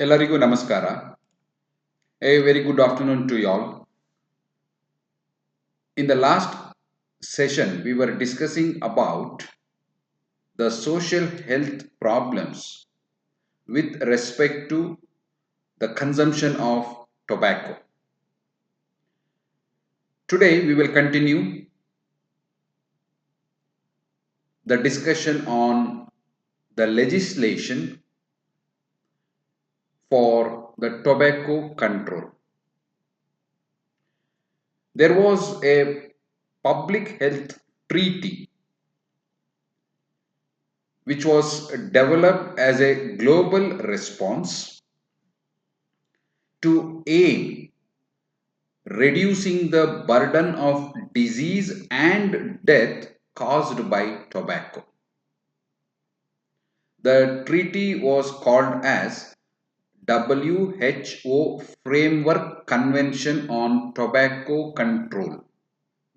ಎಲ್ಲರಿಗೂ ನಮಸ್ಕಾರ. A very good afternoon to you all. In the last session, we were discussing about the social health problems with respect to the consumption of tobacco. Today, we will continue the discussion on the legislation for the tobacco control. There was a public health treaty which was developed as a global response to aim reducing the burden of disease and death caused by tobacco. The treaty was called as WHO Framework Convention on Tobacco Control,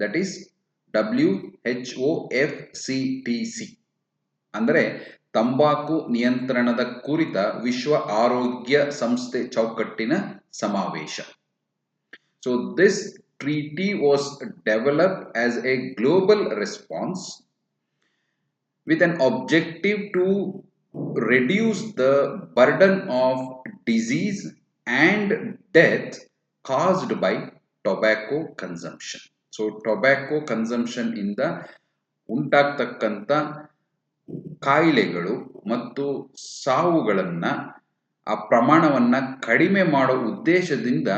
that is WHOFCTC. ಅಂದರೆ ತಂಬಾಕು ನಿಯಂತ್ರಣದ ಕುರಿತ ವಿಶ್ವ ಆರೋಗ್ಯ ಸಂಸ್ಥೆ ಚೌಕಟ್ಟಿನ ಸಮಾವೇಶ. So this treaty was developed as a global response with an objective to reduce the burden of disease and death caused by tobacco consumption. So tobacco consumption ಇಂದ ಉಂಟಾಗ್ತಕ್ಕಂಥ ಕಾಯಿಲೆಗಳು ಮತ್ತು ಸಾವುಗಳನ್ನ ಆ ಪ್ರಮಾಣವನ್ನ ಕಡಿಮೆ ಮಾಡೋ ಉದ್ದೇಶದಿಂದ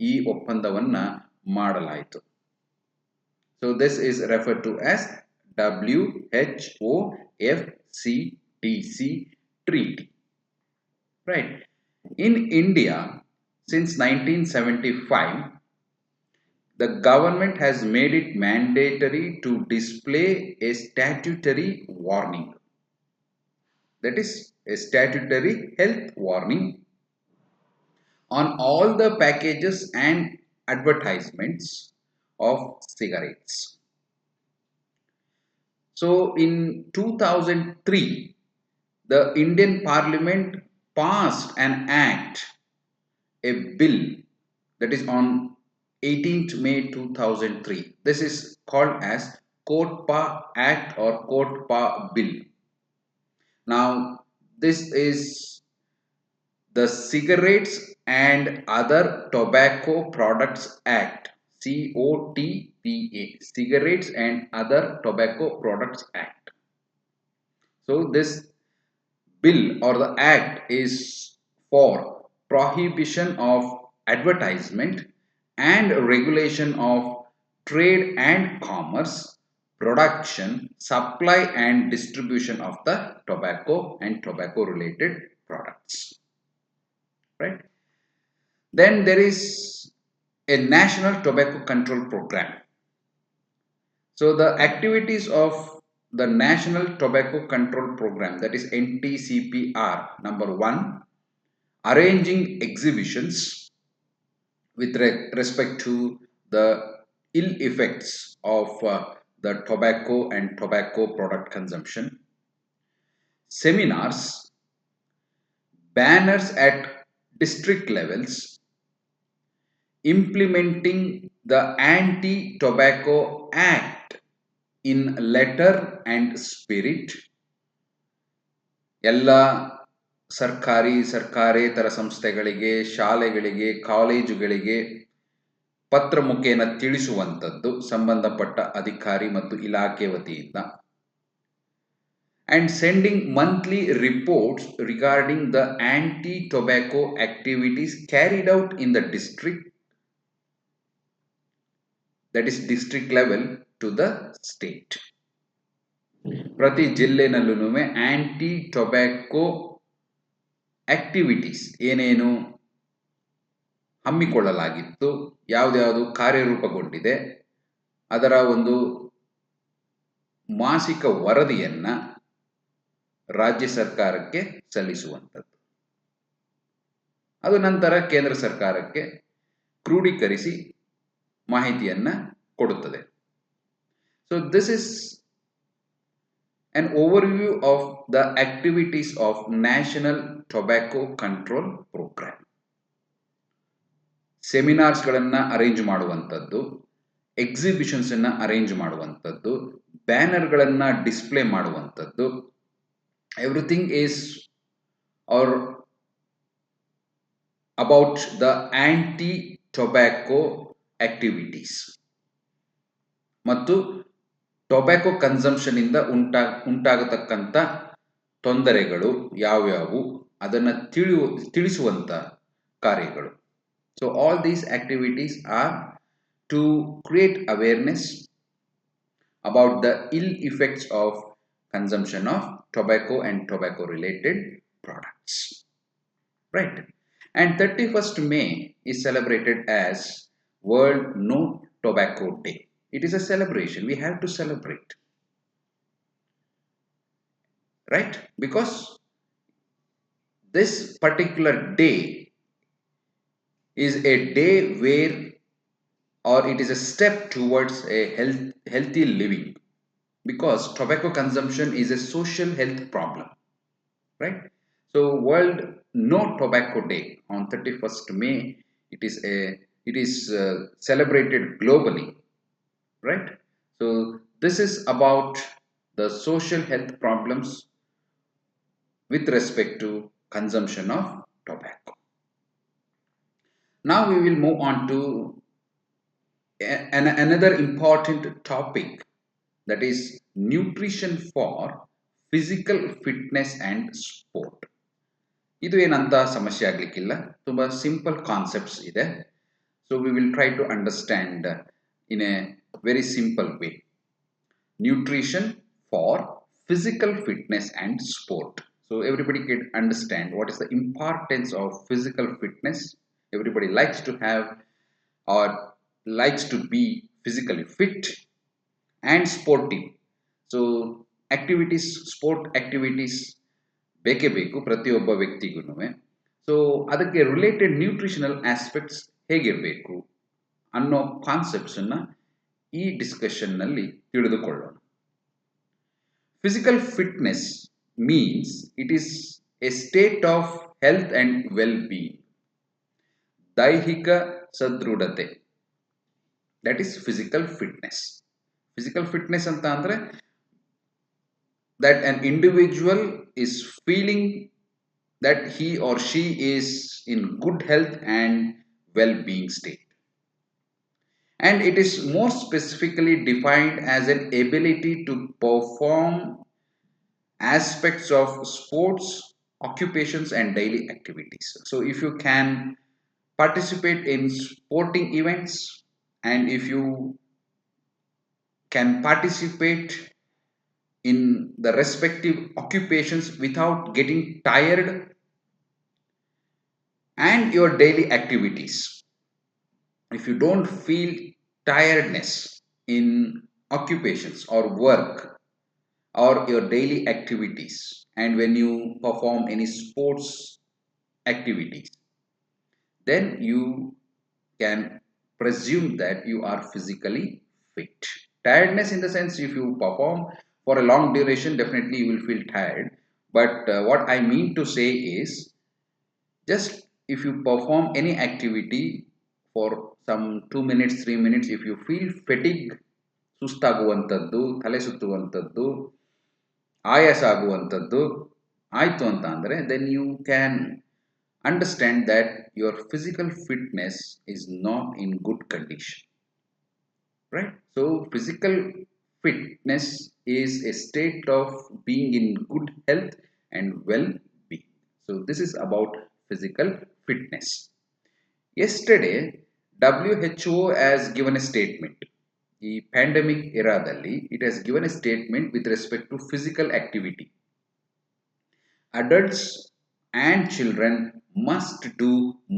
ಈ ಒಪ್ಪಂದವನ್ನ ಮಾಡಲಾಯಿತು. So this is referred to as WHOFCTC treaty. Right. In India, since 1975, the government has made it mandatory to display a statutory warning. That is a statutory health warning on all the packages and advertisements of cigarettes. So in 2003, the Indian Parliament passed an act, a bill, that is on 18th May 2003. This is called as Kotpa Act or Kotpa Bill. Now, this is the Cigarettes and Other Tobacco Products Act, COTPA, Cigarettes and Other Tobacco Products Act. So this bill or the act is for prohibition of advertisement and regulation of trade and commerce, production, supply and distribution of the tobacco and tobacco related products. Right? Then there is a national tobacco control program. So the activities of the National Tobacco Control Program, that is NTCPR, number 1, arranging exhibitions with respect to the ill effects of the tobacco and tobacco product consumption, seminars, banners at district levels, implementing the Anti-Tobacco Act in letter and spirit. ಎಲ್ಲ ಸರ್ಕಾರೇತರ ಸಂಸ್ಥೆಗಳಿಗೆ, ಶಾಲೆಗಳಿಗೆ, ಕಾಲೇಜುಗಳಿಗೆ ಪತ್ರ ಮುಖೇನ ತಿಳಿಸುವಂಥದ್ದು ಸಂಬಂಧಪಟ್ಟ ಅಧಿಕಾರಿ ಮತ್ತು ಇಲಾಖೆ ವತಿಯಿಂದ. And sending monthly reports regarding the anti-tobacco activities carried out in the district, that is district level, to the state. ಪ್ರತಿ ಜಿಲ್ಲೆನಲ್ಲೂ ಆಂಟಿ ಟೊಬ್ಯಾಕೋ ಆಕ್ಟಿವಿಟೀಸ್ ಏನೇನು ಹಮ್ಮಿಕೊಳ್ಳಲಾಗಿತ್ತು, ಯಾವುದ್ಯಾವುದು ಕಾರ್ಯರೂಪಗೊಂಡಿದೆ, ಅದರ ಒಂದು ಮಾಸಿಕ ವರದಿಯನ್ನ ರಾಜ್ಯ ಸರ್ಕಾರಕ್ಕೆ ಸಲ್ಲಿಸುವಂಥದ್ದು. ಅದು ನಂತರ ಕೇಂದ್ರ ಸರ್ಕಾರಕ್ಕೆ ಕ್ರೋಢೀಕರಿಸಿ ಮಾಹಿತಿಯನ್ನ ಕೊಡುತ್ತದೆ. So this is an overview of the activities of National Tobacco Control Program. ಸೆಮಿನಾರ್ಸ್ಗಳನ್ನು ಅರೇಂಜ್ ಮಾಡುವಂಥದ್ದು, ಎಕ್ಸಿಬಿಷನ್ಸನ್ನು ಅರೇಂಜ್ ಮಾಡುವಂಥದ್ದು, ಬ್ಯಾನರ್ಗಳನ್ನು ಡಿಸ್ಪ್ಲೇ ಮಾಡುವಂಥದ್ದು, everything is are about the anti tobacco activities ಮತ್ತು ಟೊಬ್ಯಾಕೊ ಕನ್ಸಂಪ್ಷನ್ ಇಂದ ಉಂಟಾಗತಕ್ಕಂಥ ತೊಂದರೆಗಳು ಯಾವ್ಯಾವು ಅದನ್ನು ತಿಳಿಸುವಂಥ ಕಾರ್ಯಗಳು. So all these activities are to create awareness about the ill effects of consumption of tobacco and tobacco related products, right? And 31st May is celebrated as World No Tobacco Day. It is a celebration. We have to celebrate, right? Because this particular day is a day where, or it is a step towards a healthy living, because tobacco consumption is a social health problem, right? So World No Tobacco Day on 31st May, it is celebrated globally, right? So this is about the social health problems with respect to consumption of tobacco. Now we will move on to another important topic, that is nutrition for physical fitness and sport. ಇದು ಏನಂತ ಸಮಸ್ಯೆ ಆಗಲಿಕ್ಕಿಲ್ಲ, ತುಂಬ simple concepts ಇದೆ. So we will try to understand in a very simple way. Nutrition for physical fitness and sport. So everybody can understand what is the importance of physical fitness. Everybody likes to have or likes to be physically fit and sportive. So activities, sport activities ಬೇಕೇ ಬೇಕು ಪ್ರತಿಯೊಬ್ಬ ವ್ಯಕ್ತಿಗೂ. So ಅದಕ್ಕೆ related nutritional aspects ಹೇಗಿರಬೇಕು ಅನ್ನೋ ಕಾನ್ಸೆಪ್ಟ್ಸನ್ನು ಈ ಡಿಸ್ಕಷನ್ನಲ್ಲಿ ತಿಳಿದುಕೊಳ್ಳೋಣ. Physical fitness means it is a state of health and well-being. ದೈಹಿಕ ಸದೃಢತೆ, that is physical fitness. Physical fitness ಅಂತ ಅಂದ್ರೆ that an individual is feeling that he or she is in good health and well-being state. And it is more specifically defined as an ability to perform aspects of sports, occupations and daily activities. So if you can participate in sporting events, and if you can participate in the respective occupations without getting tired, and your daily activities, if you don't feel tiredness in occupations or work or your daily activities, and when you perform any sports activities, then you can presume that you are physically fit. Tiredness in the sense, if you perform for a long duration, definitely you will feel tired. But what I mean to say is, just if you perform any activity for some 2 minutes, 3 minutes, if you feel fatigue, ಸುಸ್ತಾಗುವಂಥದ್ದು, ತಲೆ ಸುತ್ತುವಂಥದ್ದು, ಆಯಾಸ ಆಗುವಂಥದ್ದು ಆಯಿತು ಅಂತ ಅಂದರೆ, then you can understand that your physical fitness is not in good condition, right? So physical fitness is a state of being in good health and well-being. So this is about physical fitness. Yesterday WHO has given a statement. The pandemic era dalli it has given a statement with respect to physical activity. Adults and children must do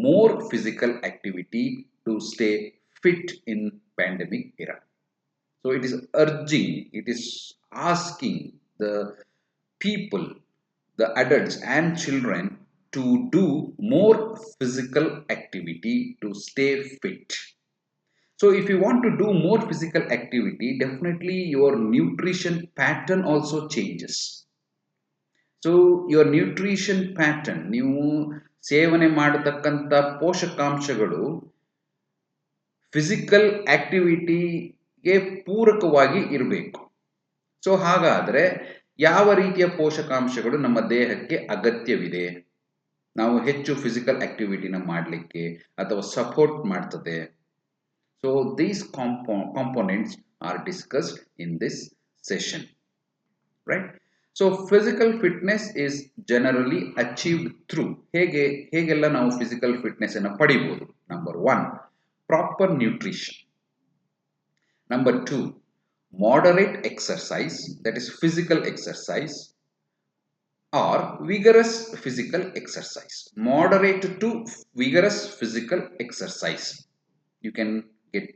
more physical activity to stay fit in pandemic era. So it is urging, it is asking the people, the adults and children, to do more physical activity to stay fit. So if you want to do more physical activity, definitely your nutrition pattern also changes. So your nutrition pattern, ನೀವು ಸೇವನೆ ಮಾಡತಕ್ಕಂಥ ಪೋಷಕಾಂಶಗಳು physical ಆಕ್ಟಿವಿಟಿಗೆ ಪೂರಕವಾಗಿ ಇರಬೇಕು. So ಹಾಗಾದರೆ ಯಾವ ರೀತಿಯ ಪೋಷಕಾಂಶಗಳು ನಮ್ಮ ದೇಹಕ್ಕೆ ಅಗತ್ಯವಿದೆ, ನಾವು ಹೆಚ್ಚು ಫಿಸಿಕಲ್ ಆಕ್ಟಿವಿಟಿನ ಮಾಡಲಿಕ್ಕೆ ಅಥವಾ ಸಪೋರ್ಟ್ ಮಾಡ್ತದೆ. So these components R discussed in this session, right? So physical fitness is generally achieved through, ಹೇಗೆಲ್ಲ ನಾವು ಫಿಸಿಕಲ್ ಫಿಟ್ನೆಸ್ ಅನ್ನು ಪಡಿಬಹುದು. Number 1, proper nutrition. Number 2, moderate exercise, that is physical exercise, or vigorous physical exercise. Moderate to vigorous physical exercise. You can get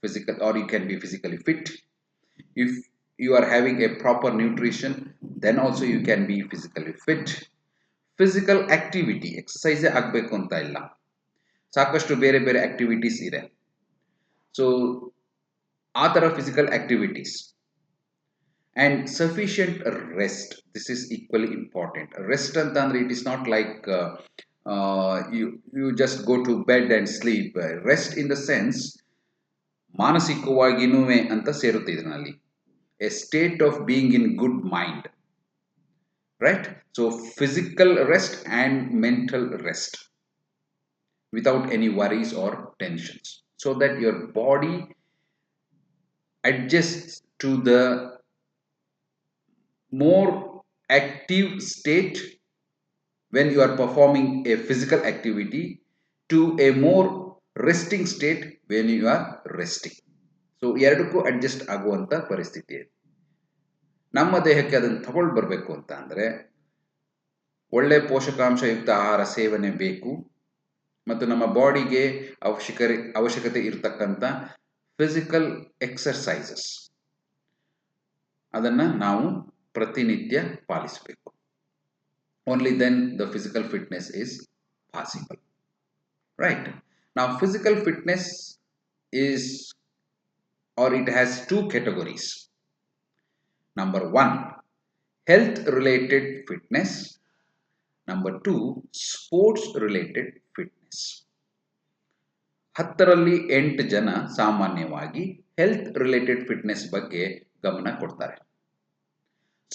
physical, or you can be physically fit. If you are having a proper nutrition, then also you can be physically fit. Physical activity, exercise ಆಗಬೇಕು ಅಂತ ಇಲ್ಲ, ಸಾಕಷ್ಟು ಬೇರೆ ಬೇರೆ activities ಇದೆ. So ಆ ಥರ physical activities and sufficient rest, this is equally important. Rest ಅಂತ ಅಂದರೆ it is not like you just go to bed and sleep. Rest in the sense ಮಾನಸಿಕವಾಗಿನೂ ಅಂತ ಸೇರುತ್ತೆ ಇದರಲ್ಲಿ. A state of being in good mind, right? So physical rest and mental rest without any worries or tensions, so that your body adjusts to the more active state when you are performing a physical activity to a more resting state when you are resting. So ಎರಡಕ್ಕೂ adjust ಆಗುವಂಥ ಪರಿಸ್ಥಿತಿ ಇದೆ. ನಮ್ಮ ದೇಹಕ್ಕೆ ಅದನ್ನು ತಗೊಂಡು ಬರಬೇಕು ಅಂತ ಅಂದರೆ ಒಳ್ಳೆ ಪೋಷಕಾಂಶಯುಕ್ತ ಆಹಾರ ಸೇವನೆ ಬೇಕು, ಮತ್ತು ನಮ್ಮ ಬಾಡಿಗೆ ಅವಶ್ಯಕತೆ ಇರತಕ್ಕಂಥ ಫಿಸಿಕಲ್ ಎಕ್ಸರ್ಸೈಸಸ್ ಅದನ್ನು ನಾವು ಪ್ರತಿನಿತ್ಯ ಪಾಲಿಸಬೇಕು. Only then the physical fitness is possible, right? ನಾವು physical fitness is, or it has two categories. Number 1, health related fitness. Number 2, sports related fitness. 10ರಲ್ಲಿ 8 ಜನ ಸಾಮಾನ್ಯವಾಗಿ ಹೆಲ್ತ್ ರಿಲೇಟೆಡ್ ಫಿಟ್ನೆಸ್ ಬಗ್ಗೆ ಗಮನ ಕೊಡ್ತಾರೆ.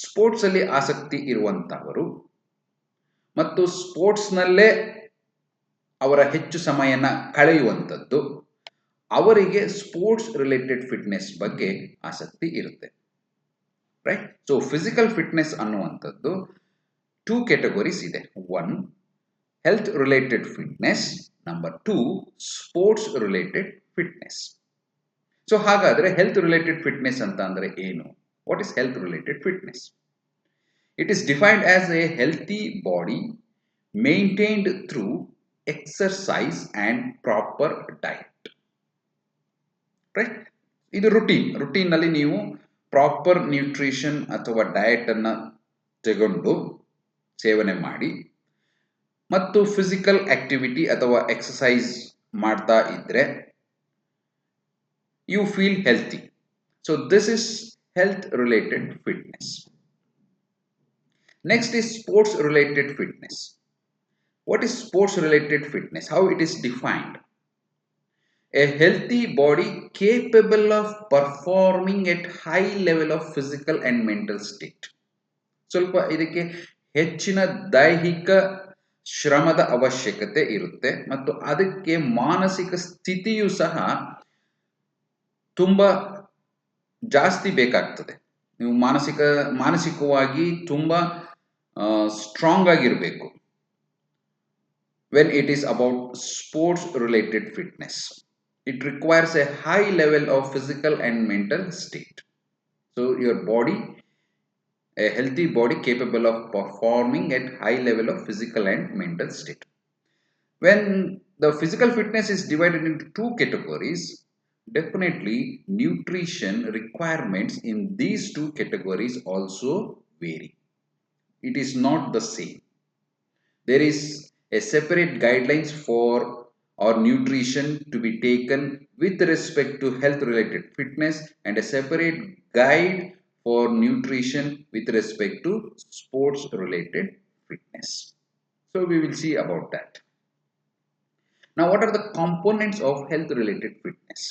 ಸ್ಪೋರ್ಟ್ಸ್ ಅಲ್ಲಿ ಆಸಕ್ತಿ ಇರುವಂತಹವರು ಮತ್ತು ಸ್ಪೋರ್ಟ್ಸ್ನಲ್ಲೇ ಅವರ ಹೆಚ್ಚು ಸಮಯನ ಕಳೆಯುವಂಥದ್ದು, ಅವರಿಗೆ ಸ್ಪೋರ್ಟ್ಸ್ ರಿಲೇಟೆಡ್ ಫಿಟ್ನೆಸ್ ಬಗ್ಗೆ ಆಸಕ್ತಿ ಇರುತ್ತೆ, ರೈಟ್? ಸೊ ಫಿಸಿಕಲ್ ಫಿಟ್ನೆಸ್ ಅನ್ನುವಂಥದ್ದು 2 ಕ್ಯಾಟಗರೀಸ್ ಇದೆ. 1, health related fitness. Number 2, sports related fitness. So ಹಾಗಾದರೆ ಹೆಲ್ತ್ ರಿಲೇಟೆಡ್ ಫಿಟ್ನೆಸ್ ಅಂತ ಅಂದರೆ ಏನು? What is health related fitness? It is defined as A healthy body maintained through exercise and proper diet, right? ಇದು ರುಟೀನ್ನಲ್ಲಿ ನೀವು proper nutrition ಅಥವಾ ಡಯಟನ್ನು ತಗೊಂಡು ಸೇವನೆ ಮಾಡಿ ಮತ್ತು ಫಿಸಿಕಲ್ ಆಕ್ಟಿವಿಟಿ ಅಥವಾ ಎಕ್ಸಸೈಸ್ ಮಾಡ್ತಾ ಇದ್ರೆ you feel healthy. So this is health related fitness. Next is sports related fitness. What is sports related fitness? How it is defined? A healthy body capable of performing at high level of physical and mental state. ಸ್ವಲ್ಪ ಇದಕ್ಕೆ ಹೆಚ್ಚಿನ ದೈಹಿಕ ಶ್ರಮದ ಅವಶ್ಯಕತೆ ಇರುತ್ತೆ ಮತ್ತು ಅದಕ್ಕೆ ಮಾನಸಿಕ ಸ್ಥಿತಿಯೂ ಸಹ ತುಂಬ ಜಾಸ್ತಿ ಬೇಕಾಗ್ತದೆ. ನೀವು ಮಾನಸಿಕವಾಗಿ ತುಂಬ ಸ್ಟ್ರಾಂಗ್ ಆಗಿರಬೇಕು when it is about sports related fitness. It requires a high level of physical and mental state. So your body, a healthy body capable of performing at high level of physical and mental state. When the physical fitness is divided into 2 categories, definitely nutrition requirements in these 2 categories also vary. It is not the same. There is a separate guidelines for or nutrition to be taken with respect to health related fitness, and a separate guide for nutrition with respect to sports related fitness. So we will see about that. Now, what are the components of health related fitness?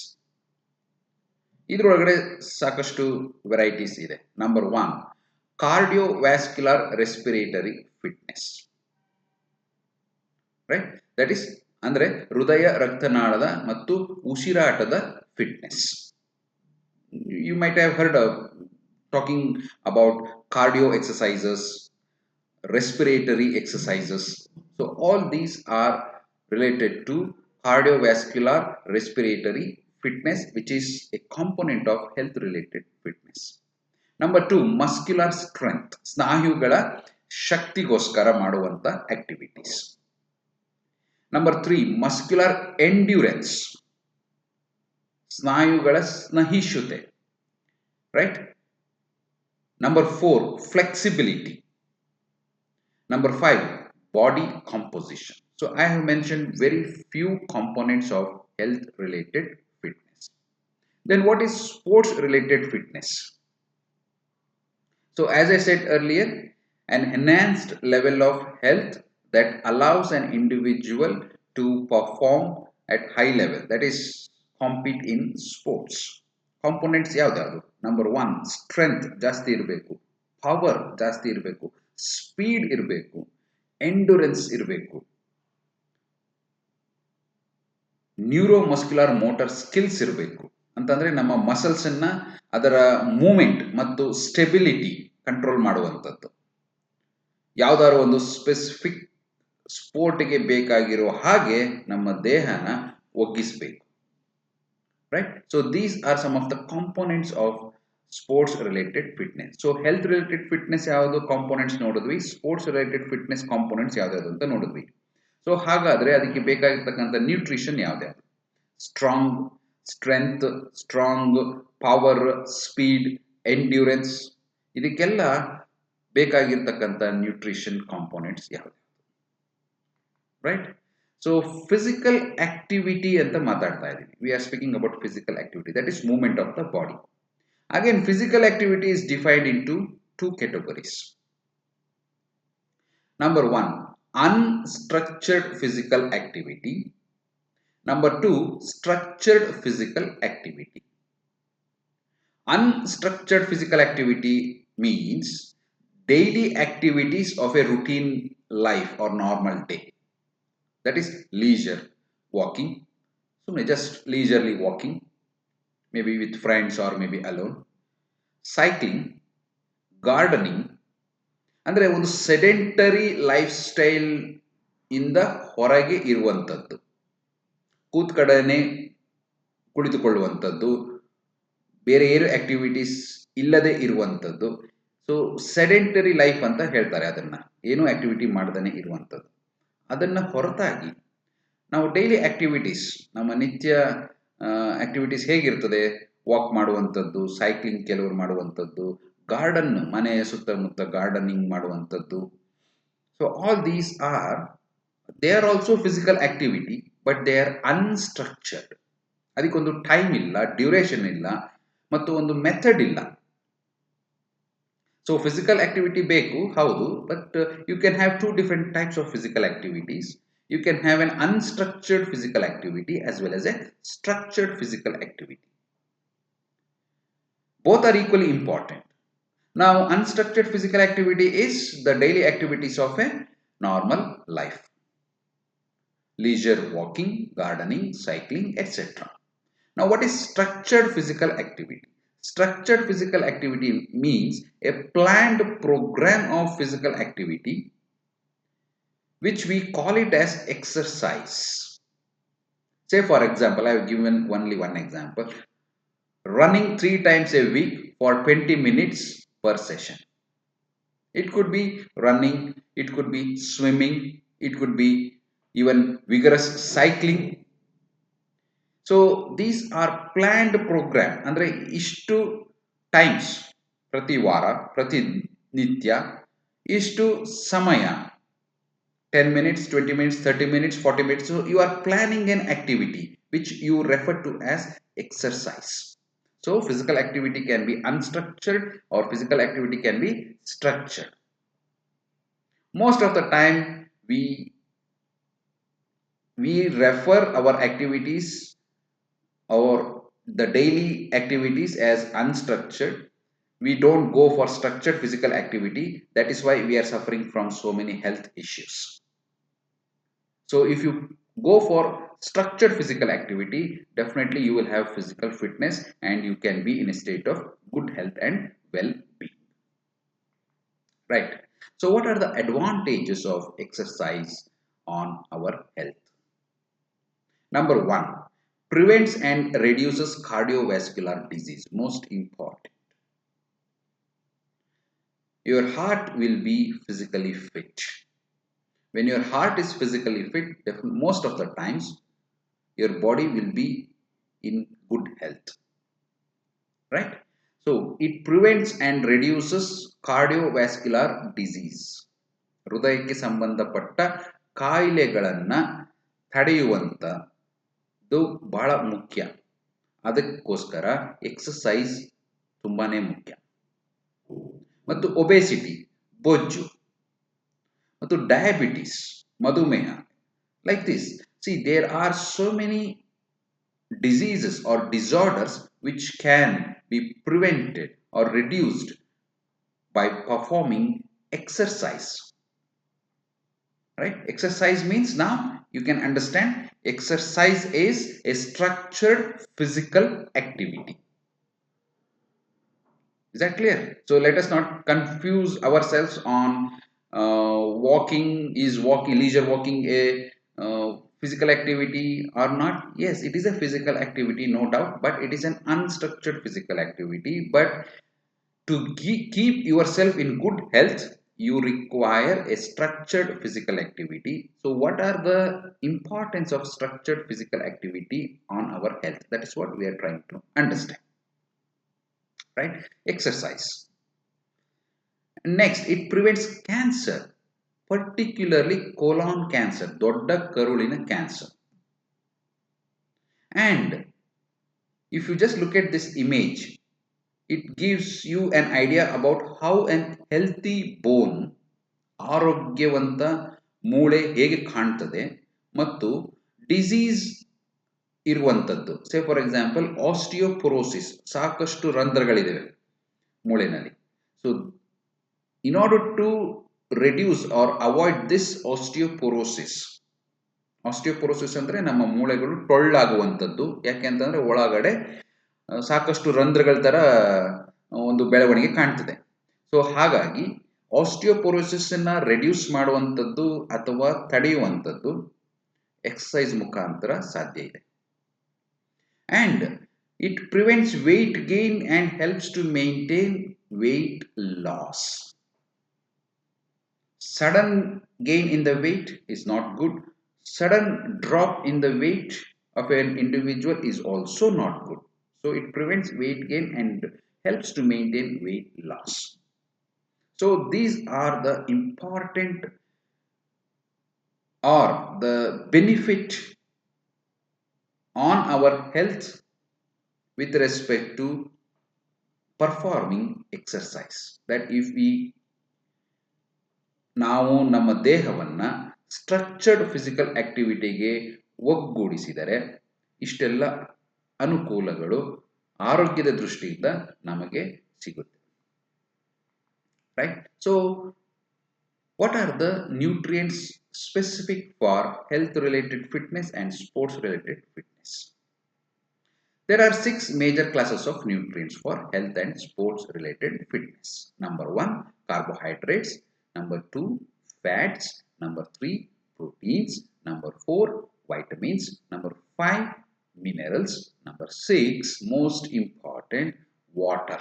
ಇದರೊಳಗಡೆ ಸಾಕಷ್ಟು varieties ಇದೆ. Number 1, cardiovascular respiratory fitness. Right, that is ಅಂದ್ರೆ ಹೃದಯ ರಕ್ತನಾಳದ ಮತ್ತು ಉಸಿರಾಟದ fitness. You might have heard talking about cardio exercises, respiratory exercises. So all these are related to cardiovascular respiratory fitness, which is a component of health related fitness. Number 2, muscular strength. ಸ್ನಾಯುಗಳ ಶಕ್ತಿಗೋಸ್ಕರ ಮಾಡುವಂತ activities. Number 3, muscular endurance. ಸ್ನಾಯುಗಳ ಸಹಿಷ್ಣುತೆ. Right? Number 4, flexibility. Number 5, body composition. So I have mentioned very few components of health related fitness. Then what is sports related fitness? So as I said earlier, an enhanced level of health that allows an individual to perform at high level, that is compete in sports. Components ಯಾವ್ದಾದ್ರು? Number 1, strength ಜಾಸ್ತಿ ಇರಬೇಕು, power ಜಾಸ್ತಿ ಇರಬೇಕು, speed ಇರಬೇಕು, endurance ಇರಬೇಕು, neuromuscular motor skills ಇರಬೇಕು. ಅಂತಂದ್ರೆ ನಮ್ಮ ಮಸಲ್ಸ್ ಅನ್ನ ಅದರ ಮೂವ್ಮೆಂಟ್ ಮತ್ತು ಸ್ಟೆಬಿಲಿಟಿ ಕಂಟ್ರೋಲ್ ಮಾಡುವಂಥದ್ದು. ಯಾವ್ದಾದ್ರು ಒಂದು ಸ್ಪೆಸಿಫಿಕ್ ಸ್ಪೋರ್ಟ್ಗೆ ಬೇಕಾಗಿರೋ ಹಾಗೆ ನಮ್ಮ ದೇಹನ ಒಗ್ಗಿಸಬೇಕು. Right? So these are some of the components of sports related fitness. So health related fitness ಯಾವುದು ಕಾಂಪೋನೆಂಟ್ಸ್ ನೋಡಿದ್ವಿ, ಸ್ಪೋರ್ಟ್ಸ್ ರಿಲೇಟೆಡ್ ಫಿಟ್ನೆಸ್ ಕಾಂಪೋನೆಂಟ್ಸ್ ಯಾವ್ದು ಅಂತ ನೋಡಿದ್ವಿ. ಸೊ ಹಾಗಾದ್ರೆ ಅದಕ್ಕೆ ಬೇಕಾಗಿರ್ತಕ್ಕಂಥ ನ್ಯೂಟ್ರಿಷನ್ ಯಾವ್ದ್ಯಾವ್ದು? Strong strength, strong power, speed, endurance, ಇದಕ್ಕೆಲ್ಲ ಬೇಕಾಗಿರ್ತಕ್ಕಂಥ ನ್ಯೂಟ್ರಿಷನ್ ಕಾಂಪೋನೆಂಟ್ಸ್ ಯಾವ್ದು? ರೈಟ್. So physical activity ಅಂತ ಮಾತಾಡ್ತಾ ಇದ್ದೀವಿ. We are speaking about physical activity, that is movement of the body. Again, physical activity is divided into two categories. Number 1, unstructured physical activity. Number 2, structured physical activity. Unstructured physical activity means daily activities of a routine life or normal day. That is leisure walking, so just leisurely walking, maybe with friends or maybe alone. Cycling, gardening, ಅಂದ್ರೆ ಒಂದು sedentary life style ಇಂದ ಹೊರಗೆ ಇರುವಂಥದ್ದು, ಕೂತ್ ಕಡೆನೆ ಕುಳಿತುಕೊಳ್ಳುವಂಥದ್ದು, ಬೇರೆ ಏನು activities ಇಲ್ಲದೆ ಇರುವಂಥದ್ದು. ಸೊ ಸೆಡೆಂಟರಿ ಲೈಫ್ ಅಂತ ಹೇಳ್ತಾರೆ ಅದನ್ನ, ಏನು ಆಕ್ಟಿವಿಟಿ ಮಾಡದೇ ಇರುವಂಥದ್ದು. ಅದನ್ನ ಹೊರತಾಗಿ ನಾವು ಡೈಲಿ ಆಕ್ಟಿವಿಟೀಸ್, ನಮ್ಮ ನಿತ್ಯ ಆಕ್ಟಿವಿಟೀಸ್ ಹೇಗಿರ್ತದೆ? ವಾಕ್ ಮಾಡುವಂಥದ್ದು, ಸೈಕ್ಲಿಂಗ್ ಕೆಲವರು ಮಾಡುವಂಥದ್ದು, ಗಾರ್ಡನ್ ಮನೆಯ ಸುತ್ತಮುತ್ತ ಗಾರ್ಡನಿಂಗ್ ಮಾಡುವಂಥದ್ದು. So all these they are also physical activity, but they are unstructured. ಅದಕ್ಕೊಂದು ಟೈಮ್ ಇಲ್ಲ, ಡ್ಯೂರೇಷನ್ ಇಲ್ಲ, ಮತ್ತು ಒಂದು ಮೆಥಡ್ ಇಲ್ಲ. So physical activity ಬೇಕು ಹೌದು, but you can have two different types of physical activities. You can have an unstructured physical activity as well as a structured physical activity. Both are equally important. Now, unstructured physical activity is the daily activities of a normal life. Leisure walking, gardening, cycling, etc. Now, what is structured physical activity? Structured physical activity means a planned program of physical activity, which we call it as exercise. Say for example, I have given only one example: running 3 times a week for 20 minutes per session. It could be running, it could be swimming, it could be even vigorous cycling. So these are planned program. ಅಂದರೆ ಇಷ್ಟು times, ಪ್ರತಿ ವಾರ, ಪ್ರತಿ ನಿತ್ಯ, ಇಷ್ಟು ಸಮಯ 10 minutes, 20 minutes, 30 minutes, 40 minutes. So you are planning an activity which you refer to as exercise. So physical activity can be unstructured or physical activity can be structured. Most of the time we refer our activities or the daily activities as unstructured. We don't go for structured physical activity. That is why we are suffering from so many health issues. So if you go for structured physical activity, definitely you will have physical fitness and you can be in a state of good health and well-being. Right. So what are the advantages of exercise on our health? Number one, prevents and reduces cardiovascular disease. Most important. Your heart will be physically fit. When your heart is physically fit, most of the times your body will be in good health, right? So it prevents and reduces cardiovascular disease. ಹೃದಯಕ್ಕೆ ಸಂಬಂಧಪಟ್ಟ ಕಾಯಿಲೆಗಳನ್ನ ತಡೆಯುವಂಥದ್ದು ಬಹಳ ಮುಖ್ಯ. ಅದಕ್ಕೋಸ್ಕರ exercise ತುಂಬಾನೇ ಮುಖ್ಯ. ಮತ್ತು obesity, ಬೊಜ್ಜು, ಮತ್ತು ಡಯಾಬಿಟಿಸ್, ಮಧುಮೇಹ, like this. See, there are so many diseases or disorders which can be prevented or reduced by performing exercise. Right? Exercise means, now you can understand, exercise is a structured physical activity. Is that clear? So let us not confuse ourselves on walking. Is walking, leisure walking, a physical activity or not? Yes, it is a physical activity, no doubt, but it is an unstructured physical activity. But to keep yourself in good health, you require a structured physical activity. So what are the importance of structured physical activity on our health? That is what we are trying to understand. Right? Exercise. Next, it prevents cancer, particularly colon cancer, ದೊಡ್ಡ ಕರುಳಿನ cancer. And if you just look at this image, it gives you an idea about how an healthy bone, ಆರೋಗ್ಯವಂತ ಮೂಳೆ ಹೇಗೆ ಕಾಣ್ತದೆ ಮತ್ತು disease ಇರುವಂಥದ್ದು. Say for example osteoporosis, ಸಾಕಷ್ಟು ರಂಧ್ರಗಳಿವೆ ಮೂಳೆನಲ್ಲಿ. So in order to reduce or avoid this osteoporosis, osteoporosis ಅಂದ್ರೆ ನಮ್ಮ ಮೂಳೆಗಳು ಟೊಳ್ಳಾಗುವಂಥದ್ದು. ಯಾಕೆ ಅಂತಂದ್ರೆ ಒಳಗಡೆ ಸಾಕಷ್ಟು ರಂಧ್ರಗಳ ತರ ಒಂದು ಬೆಳವಣಿಗೆ ಕಾಣ್ತದೆ. ಸೊ ಹಾಗಾಗಿ ಆಸ್ಟಿಯೋಪೊರೋಸಿಸ್ ಅನ್ನ ರೆಡ್ಯೂಸ್ ಮಾಡುವಂಥದ್ದು ಅಥವಾ ತಡೆಯುವಂಥದ್ದು ಎಕ್ಸಸೈಸ್ ಮುಖಾಂತರ ಸಾಧ್ಯ ಇದೆ. And it prevents weight gain and helps to maintain weight loss. Sudden gain in the weight is not good. Sudden drop in the weight of an individual is also not good. So it prevents weight gain and helps to maintain weight loss. So these are the important or the benefit on our health with respect to performing exercise. That if we ನಾವು ನಮ್ಮ ದೇಹವನ್ನ structured physical ಆಕ್ಟಿವಿಟಿಗೆ ಒಗ್ಗೂಡಿಸಿದರೆ ಇಷ್ಟೆಲ್ಲ ಅನುಕೂಲಗಳು ಆರೋಗ್ಯದ ದೃಷ್ಟಿಯಿಂದ ನಮಗೆ ಸಿಗುತ್ತೆ. Right? So what are the nutrients specific for health related fitness and sports related fitness? There are 6 major classes of nutrients for health and sports related fitness. Number 1, carbohydrates. Number 2, fats. Number 3, proteins. Number 4, vitamins. Number 5, minerals. Number 6, most important, water.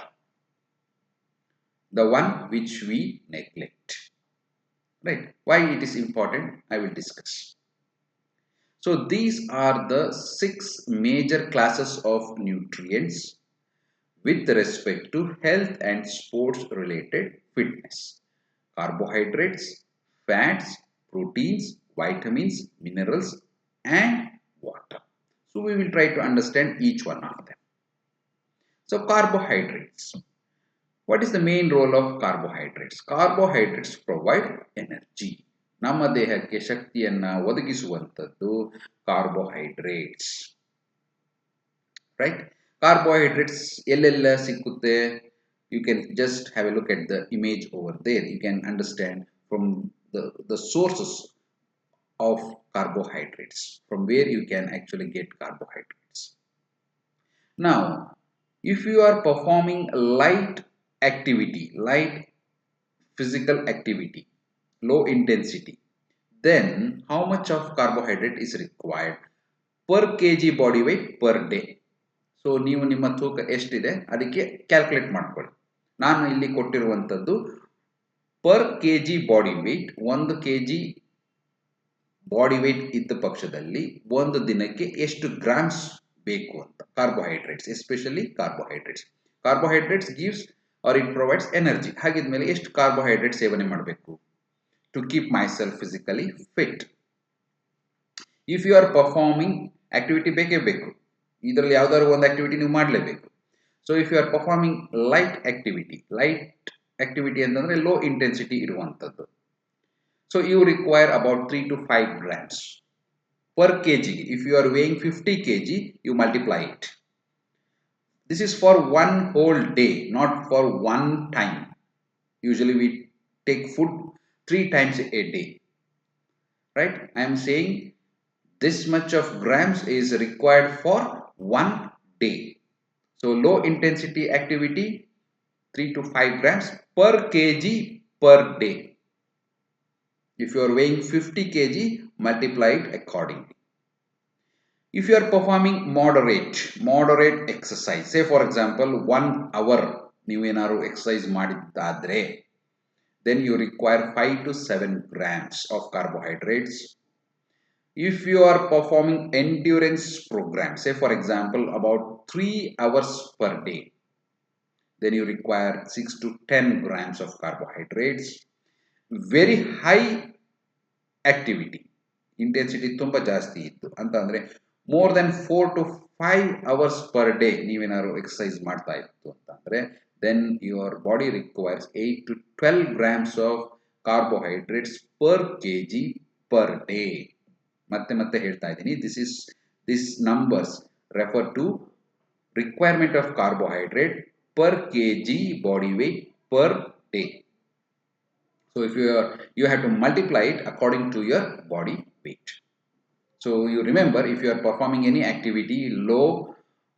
The one which we neglect. Right? Why it is important, I will discuss. So these are the 6 major classes of nutrients with respect to health and sports related fitness. Carbohydrates, fats, proteins, vitamins, minerals, and water. So we will try to understand each one of them. So carbohydrates. What is the main role of carbohydrates? Carbohydrates provide energy. ನಮ್ಮ ದೇಹಕ್ಕೆ ಶಕ್ತಿಯನ್ನ ಒದಗಿಸುವಂತದ್ದು carbohydrates. Right? Carbohydrates ಎಲ್ಲೆಲ್ಲ ಸಿಕ್ಕುತ್ತೆ? You can just have a look at the image over there. You can understand from the sources of carbohydrates, from where you can actually get carbohydrates. Now, if you are performing light activity, light physical activity, low intensity, then how much of carbohydrate is required per kg body weight per day? So ನೀವು ನಿಮ್ಮ ತೂಕ ಎಷ್ಟಿದೆ ಅದಕ್ಕೆ calculate ಮಾಡ್ಕೊಳ್ಳಿ. ನಾನು ಇಲ್ಲಿ ಕೊಟ್ಟಿರುವಂಥದ್ದು per K G body weight, 1 kg body weight ಇದ್ದ ಪಕ್ಷದಲ್ಲಿ ಒಂದು ದಿನಕ್ಕೆ ಎಷ್ಟು ಗ್ರಾಮ್ಸ್ ಬೇಕು ಅಂತ. Carbohydrates, especially carbohydrates. Carbohydrates gives or it provides energy. ಹಾಗಿದ್ಮೇಲೆ ಎಷ್ಟು ಕಾರ್ಬೋಹೈಡ್ರೇಟ್ ಸೇವನೆ ಮಾಡಬೇಕು to keep myself physically fit? If you are performing activity ಬೇಕೇ ಬೇಕು, ಇದರಲ್ಲಿ ಯಾವ್ದಾದ್ರು ಒಂದು ಆಕ್ಟಿವಿಟಿ ನೀವು ಮಾಡಲೇಬೇಕು. So if you are performing light activity ಅಂತಂದ್ರೆ ಲೋ ಇಂಟೆನ್ಸಿಟಿ ಇರುವಂತದ್ದು. So you require about 3 to 5 grams per kg. If you are weighing 50 kg, you multiply it. This is for one whole day, not for one time. Usually we take food 3 times a day, right? I am saying this much of grams is required for one day. So low intensity activity 3 to 5 grams per kg per day. If you are weighing 50 kg, multiply it accordingly. If you are performing moderate exercise, say for example 1 hour ನೀವೇನಾದ್ರು exercise ಮಾಡಿದ್ದಾದ್ರೆ, then you require 5 to 7 grams of carbohydrates. If you are performing endurance program, say for example about 3 hours per day, then you require 6 to 10 grams of carbohydrates. Very high activity, intensity ತುಂಬ ಜಾಸ್ತಿ ಇತ್ತು ಅಂತ ಅಂದ್ರೆ more than 4 to 5 hours per day ನೀವೇನಾದ್ರು exercise ಮಾಡ್ತಾ ಇತ್ತು ಅಂತಂದ್ರೆ, then your body requires 8 to 12 grams of carbohydrates per kg per day. ಮತ್ತೆ ಹೇಳ್ತಾ ಇದ್ದೀನಿ, this numbers refer to requirement of carbohydrate per kg body weight per day. So if you have to multiply it according to your body weight. So you remember, if you are performing any activity, low,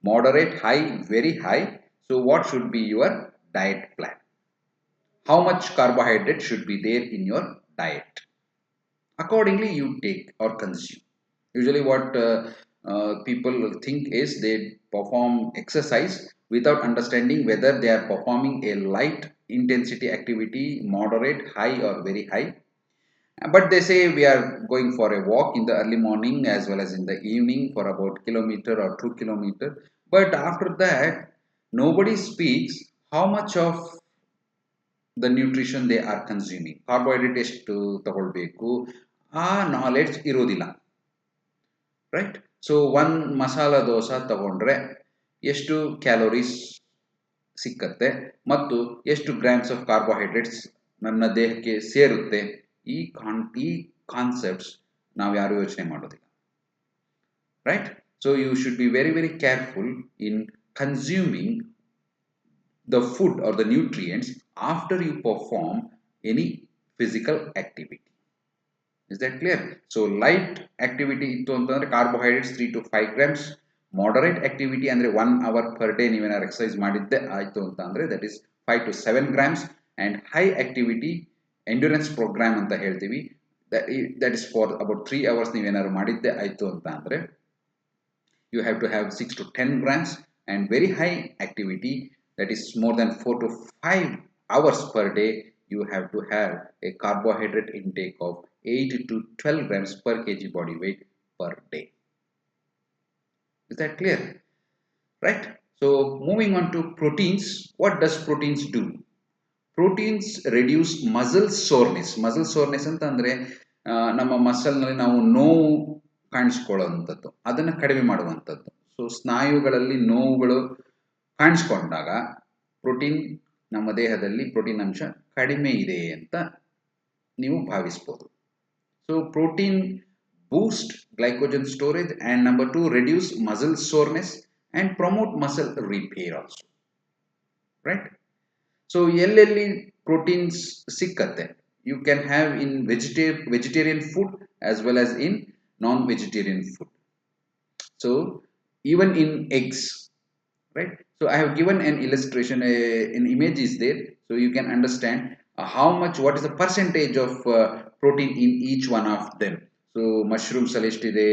moderate, high, very high, so what should be your diet plan? How much carbohydrate should be there in your diet? Accordingly you take or consume. Usually what people think is they perform exercise without understanding whether they are performing a light intensity activity, moderate, high or very high. But they say we are going for a walk in the early morning as well as in the evening for about kilometer or 2 kilometer. But after that nobody speaks how much of the nutrition they are consuming. Carbohydrate ಎಷ್ಟು ತಗೊಳ್ಬೇಕು ಆ knowledge ಇರೋದಿಲ್ಲ, right? So ಒಂದು ಮಸಾಲ ದೋಸೆ ತಗೊಂಡ್ರೆ ಎಷ್ಟು calories ಸಿಕ್ಕತ್ತೆ ಮತ್ತು ಎಷ್ಟು ಗ್ರಾಮ್ಸ್ ಆಫ್ ಕಾರ್ಬೋಹೈಡ್ರೇಟ್ಸ್ ನನ್ನ ದೇಹಕ್ಕೆ ಸೇರುತ್ತೆ, ಈ ಕಾನ್ಸೆಪ್ಟ್ಸ್ ನಾವು ಯಾರು ಯೋಚನೆ ಮಾಡೋದಿಲ್ಲ, right? So you should be very very careful in consuming the food or the nutrients after you perform any physical activity. Is that clear? So light activity ittu antandre carbohydrates 3 to 5 grams, moderate activity andre 1 hour per day ನೀವೇನಾದ್ರು exercise ಮಾಡಿದ್ದೆ ಆಯ್ತು ಅಂತ ಅಂದ್ರೆ that is 5 to 7 grams, and high activity endurance program ಅಂತ ಹೇಳ್ತೀವಿ, that is for about 3 hours ನೀವೇನಾದ್ರು ಮಾಡಿದ್ದೆ ಆಯ್ತು ಅಂತ ಅಂದ್ರೆ you have to have 6 to 10 grams, and very high activity that is more than 4 to 5 hours per day you have to have a carbohydrate intake of 8 to 12 grams per kg body weight per day. Is that clear? Right? So moving on to proteins. What does proteins do? Proteins reduce muscle soreness. Muscle soreness ಅಂತಂದ್ರೆ ನಮ್ಮ ಮಸಲ್ನಲ್ಲಿ ನಾವು ನೋವು ಕಾಣಿಸ್ಕೊಳ್ಳುವಂಥದ್ದು ಅದನ್ನು ಕಡಿಮೆ ಮಾಡುವಂಥದ್ದು. So ಸ್ನಾಯುಗಳಲ್ಲಿ ನೋವುಗಳು ಕಾಣಿಸ್ಕೊಂಡಾಗ protein ನಮ್ಮ ದೇಹದಲ್ಲಿ ಪ್ರೋಟೀನ್ ಅಂಶ ಕಡಿಮೆ ಇದೆ ಅಂತ ನೀವು ಭಾವಿಸ್ಬೋದು. So protein boost glycogen storage and number two reduce muscle soreness and promote muscle repair also, right? So ಎಲ್ಲೆಲ್ಲಿ ಪ್ರೋಟೀನ್ಸ್ ಸಿಕ್ಕತ್ತೆ, you can have in vegetarian food as well as in non vegetarian food. So even in eggs, right? So I have given an illustration, an image is there, so you can understand how much, what is the percentage of protein in each one of them. So mushrooms ಅಲ್ಲಿ ಎಷ್ಟಿದೆ,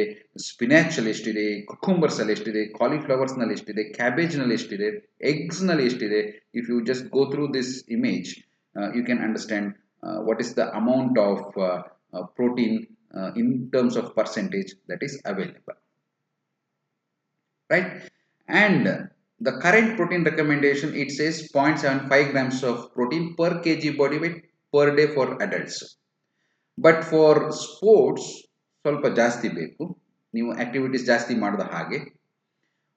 spinach ಅಲ್ಲಿ ಎಷ್ಟಿದೆ, ಕುಕುಂಬರ್ಸ್ ಅಲ್ಲಿ ಎಷ್ಟಿದೆ, ಕಾಲಿಫ್ಲವರ್ಸ್ ನಲ್ಲಿ ಎಷ್ಟಿದೆ, cabbage ನಲ್ಲಿ ಎಷ್ಟಿದೆ, ಎಗ್ಸ್ ನಲ್ಲಿ ಎಷ್ಟಿದೆ. If you just go through this image, you can understand what is the amount of protein in terms of percentage that is available, right? And the current protein recommendation, it says 0.75 grams of protein per kg body weight per day for adults. But for sports ಸ್ವಲ್ಪ ಜಾಸ್ತಿ ಬೇಕು, ನೀವು activities ಜಾಸ್ತಿ ಮಾಡಿದ ಹಾಗೆ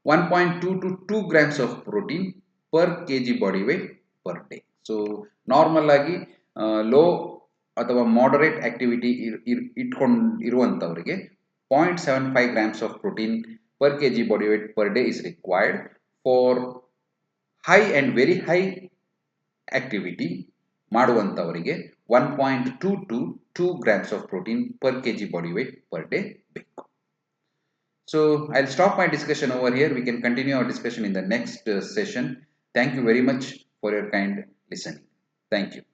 1.2 to 2 grams of protein per K G body weight per day. So normal ಆಗಿ low ಅಥವಾ moderate activity ಇರುವಂಥವರಿಗೆ 0.75 grams of protein per K G body weight per day is required. For high and very high activity ಮಾಡುವಂಥವರಿಗೆ 1.2 to 2 grams of protein per kg body weight per day ಬೇಕು. So I'll stop my discussion over here. We can continue our discussion in the next session. Thank you very much for your kind listening. Thank you.